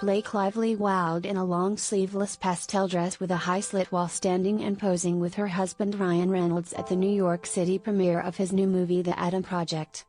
Blake Lively wowed in a long sleeveless pastel dress with a high slit while standing and posing with her husband Ryan Reynolds at the New York City premiere of his new movie The Adam Project.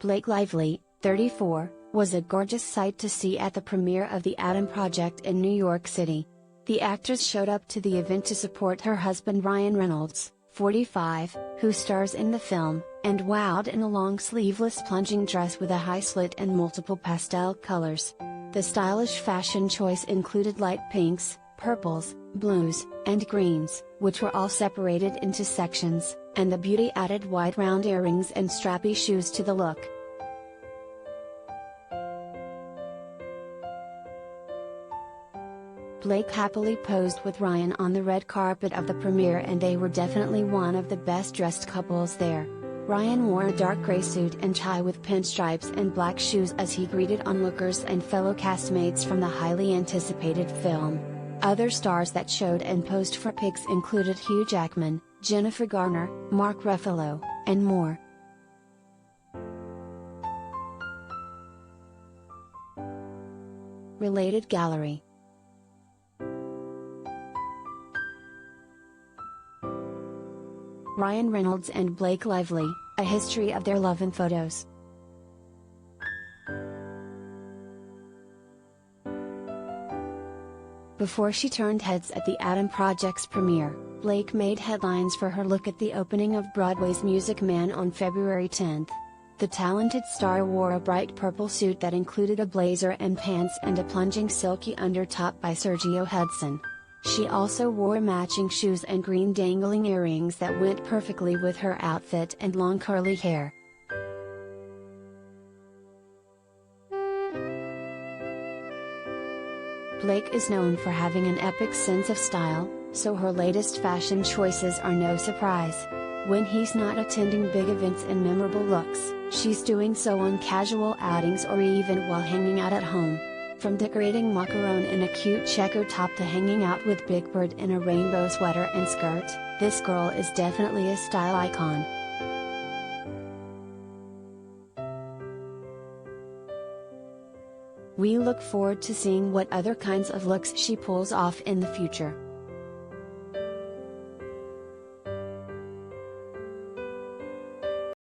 Blake Lively, 34, was a gorgeous sight to see at the premiere of The Adam Project in New York City. The actress showed up to the event to support her husband Ryan Reynolds, 45, who stars in the film, and wowed in a long sleeveless plunging dress with a high slit and multiple pastel colors. The stylish fashion choice included light pinks, purples, blues, and greens, which were all separated into sections, and the beauty added wide round earrings and strappy shoes to the look. Blake happily posed with Ryan on the red carpet of the premiere, and they were definitely one of the best dressed couples there. Ryan wore a dark gray suit and tie with pinstripes and black shoes as he greeted onlookers and fellow castmates from the highly anticipated film. Other stars that showed and posed for pics included Hugh Jackman, Jennifer Garner, Mark Ruffalo, and more. Related gallery. Ryan Reynolds and Blake Lively, a history of their love in photos. Before she turned heads at the Adam Project's premiere, Blake made headlines for her look at the opening of Broadway's Music Man on February 10. The talented star wore a bright purple suit that included a blazer and pants and a plunging silky undertop by Sergio Hudson. She also wore matching shoes and green dangling earrings that went perfectly with her outfit and long curly hair. Blake is known for having an epic sense of style, so her latest fashion choices are no surprise. When he's not attending big events in memorable looks, she's doing so on casual outings or even while hanging out at home. From decorating macaron in a cute checker top to hanging out with Big Bird in a rainbow sweater and skirt, this girl is definitely a style icon. We look forward to seeing what other kinds of looks she pulls off in the future.